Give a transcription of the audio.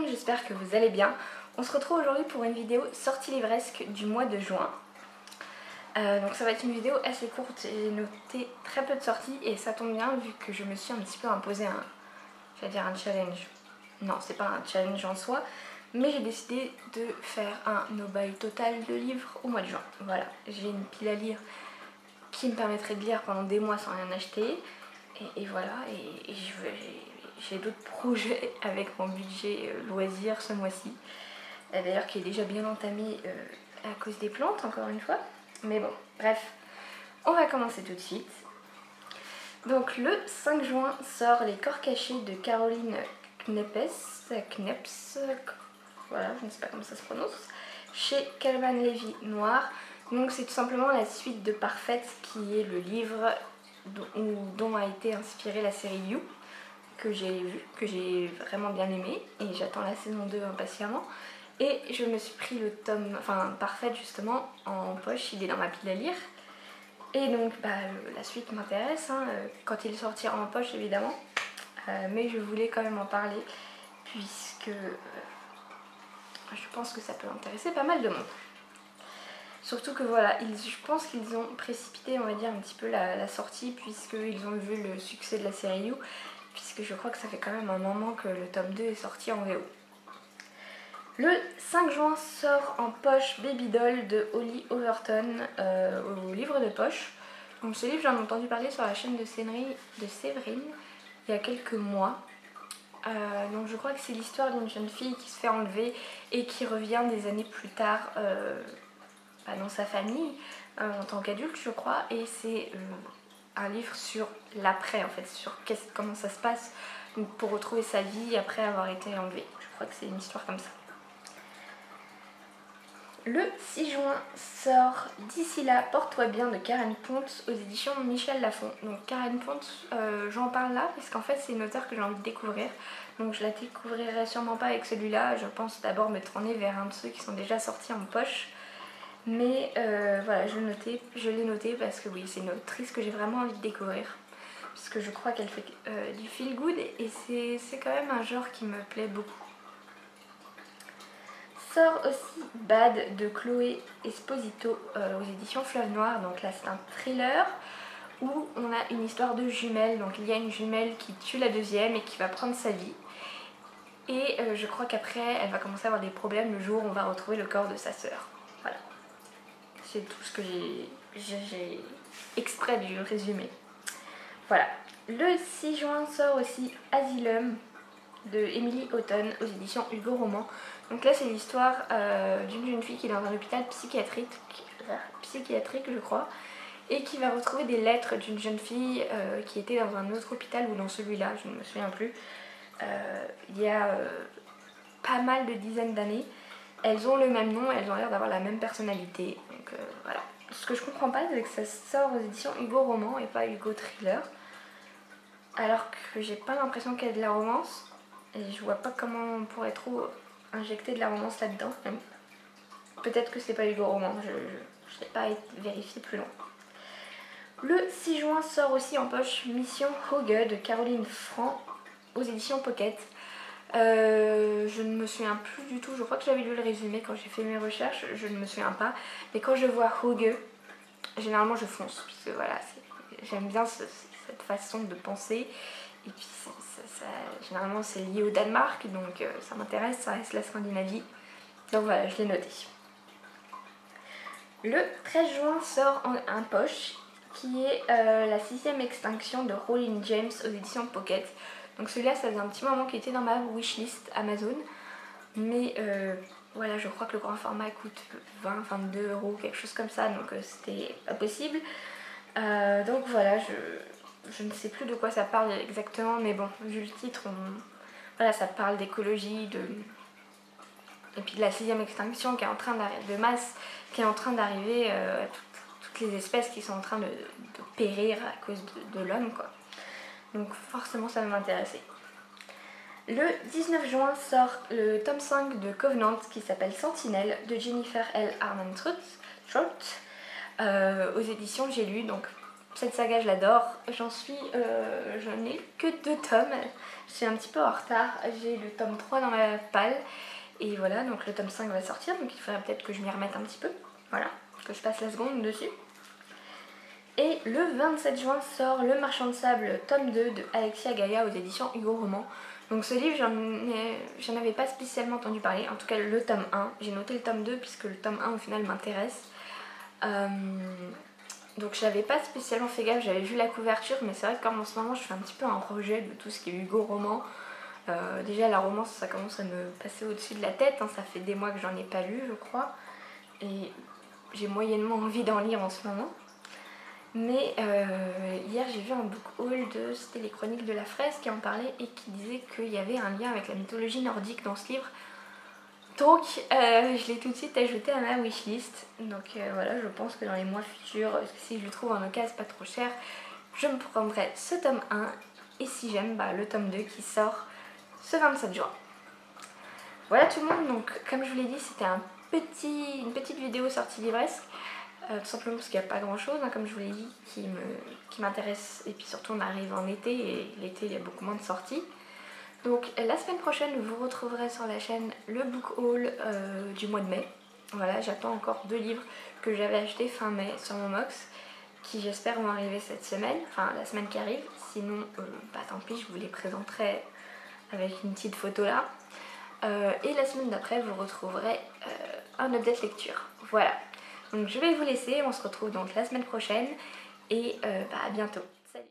j'espère que vous allez bien. On se retrouve aujourd'hui pour une vidéo sortie livresque du mois de juin. Donc ça va être une vidéo assez courte, j'ai noté très peu de sorties et ça tombe bien vu que je me suis un petit peu imposé un challenge. Non, c'est pas un challenge en soi, mais j'ai décidé de faire un no-buy total de livres au mois de juin. Voilà, j'ai une pile à lire qui me permettrait de lire pendant des mois sans rien acheter. Et voilà, et j'ai d'autres projets avec mon budget loisir ce mois-ci. D'ailleurs qui est déjà bien entamé à cause des plantes, encore une fois. Mais bon, bref, on va commencer tout de suite. Donc le 5 juin sort Les Corps cachés de Caroline Kneps, voilà, je ne sais pas comment ça se prononce, chez Calman Levy Noir. Donc c'est tout simplement la suite de Parfaite, qui est le livre dont a été inspirée la série You, que j'ai vu, que j'ai vraiment bien aimé, et j'attends la saison 2 impatiemment. Et je me suis pris le tome, Parfaite justement, en poche, il est dans ma pile à lire. Et donc la suite m'intéresse, quand il sortira en poche évidemment, mais je voulais quand même en parler, puisque je pense que ça peut intéresser pas mal de monde. Surtout que voilà, je pense qu'ils ont précipité, on va dire, un petit peu la sortie, puisqu'ils ont vu le succès de la série You, puisque je crois que ça fait quand même un moment que le tome 2 est sorti en VO. Le 5 juin sort en poche Baby Doll de Holly Overton au livre de poche. Donc ce livre, j'en ai entendu parler sur la chaîne de Séverine il y a quelques mois. Donc je crois que c'est l'histoire d'une jeune fille qui se fait enlever et qui revient des années plus tard dans sa famille en tant qu'adulte, je crois, et c'est un livre sur l'après, en fait, sur comment ça se passe pour retrouver sa vie après avoir été enlevée. Je crois que c'est une histoire comme ça. Le 6 juin sort D'ici là, porte-toi bien de Karen Ponte aux éditions Michel Lafon. Donc Karen Ponte, j'en parle là parce qu'en fait c'est une auteure que j'ai envie de découvrir. Donc je la découvrirai sûrement pas avec celui-là, je pense d'abord me tourner vers un de ceux qui sont déjà sortis en poche. Mais voilà, je l'ai noté parce que oui, c'est une autrice que j'ai vraiment envie de découvrir. Puisque je crois qu'elle fait du feel good et c'est quand même un genre qui me plaît beaucoup. Sort aussi Bad de Chloé Esposito aux éditions Fleuve Noire. Donc là c'est un thriller où on a une histoire de jumelles. Donc il y a une jumelle qui tue la deuxième et qui va prendre sa vie. Et je crois qu'après elle va commencer à avoir des problèmes le jour où on va retrouver le corps de sa sœur. Voilà. C'est tout ce que j'ai extrait du résumé. Voilà. Le 6 juin sort aussi Asylum de Emily Houghton aux éditions Hugo Roman. Donc là c'est l'histoire d'une jeune fille qui est dans un hôpital psychiatrique je crois, et qui va retrouver des lettres d'une jeune fille qui était dans un autre hôpital ou dans celui-là, je ne me souviens plus, il y a pas mal de dizaines d'années. Elles ont le même nom, elles ont l'air d'avoir la même personnalité, donc voilà. Ce que je comprends pas, c'est que ça sort aux éditions Hugo Roman et pas Hugo Thriller, alors que j'ai pas l'impression qu'il y a de la romance. Et je vois pas comment on pourrait trop injecter de la romance là-dedans. Peut-être que c'est pas Hugo Roman, je n'ai pas vérifié plus loin. Le 6 juin sort aussi en poche Mission Hauge de Caroline Franc aux éditions Pocket. Je ne me souviens plus du tout, je crois que j'avais lu le résumé quand j'ai fait mes recherches, je ne me souviens pas. Mais quand je vois Hauge, généralement je fonce, puisque voilà, j'aime bien cette façon de penser. Et puis généralement c'est lié au Danemark, donc ça m'intéresse, ça reste la Scandinavie. Donc voilà, je l'ai noté. Le 13 juin sort un poche qui est la 6ème extinction de Rowling James aux éditions Pocket. Donc celui-là, ça faisait un petit moment qu'il était dans ma wishlist Amazon. Mais voilà, je crois que le grand format coûte 20-22 €, quelque chose comme ça, donc c'était pas possible. Donc voilà, je ne sais plus de quoi ça parle exactement, mais bon, vu le titre, voilà, ça parle d'écologie, et puis de la 6ème extinction qui est en train de masse, qui est en train d'arriver, toutes les espèces qui sont en train de périr à cause de l'homme, quoi. Donc forcément ça va m'intéresser. Le 19 juin sort le tome 5 de Covenant qui s'appelle Sentinelle de Jennifer L. Armentrout aux éditions J'ai lu, donc cette saga je l'adore, je n'ai que 2 tomes, je suis un petit peu en retard, j'ai le tome 3 dans ma palle et voilà, donc le tome 5 va sortir, donc il faudrait peut-être que je m'y remette un petit peu, voilà, que je passe la seconde dessus. Et le 27 juin sort Le Marchand de Sable tome 2 de Alexia Gaïa aux éditions Hugo Roman. Donc ce livre j'en avais pas spécialement entendu parler, en tout cas le tome 1, j'ai noté le tome 2 puisque le tome 1 au final m'intéresse. Donc je n'avais pas spécialement fait gaffe, j'avais vu la couverture, mais c'est vrai que comme en ce moment je fais un petit peu un rejet de tout ce qui est Hugo Roman. Déjà la romance ça commence à me passer au-dessus de la tête, hein, ça fait des mois que j'en ai pas lu je crois, et j'ai moyennement envie d'en lire en ce moment. Mais hier j'ai vu un book haul c'était les Chroniques de la Fraise qui en parlait et qui disait qu'il y avait un lien avec la mythologie nordique dans ce livre. Donc je l'ai tout de suite ajouté à ma wishlist. Donc voilà, je pense que dans les mois futurs, si je le trouve en occasion pas trop cher, je me prendrai ce tome 1 et si j'aime, le tome 2 qui sort ce 27 juin. Voilà tout le monde, donc comme je vous l'ai dit, c'était une petite vidéo sortie livresque. Tout simplement parce qu'il n'y a pas grand chose, hein, comme je vous l'ai dit, qui m'intéresse. Et puis surtout on arrive en été et l'été il y a beaucoup moins de sorties. Donc la semaine prochaine vous retrouverez sur la chaîne le book haul du mois de mai. Voilà, j'attends encore 2 livres que j'avais achetés fin mai sur Momox, qui j'espère vont arriver cette semaine, enfin la semaine qui arrive. Sinon, tant pis, je vous les présenterai avec une petite photo là. Et la semaine d'après vous retrouverez un update lecture. Voilà. Donc je vais vous laisser, on se retrouve donc la semaine prochaine et à bientôt. Salut!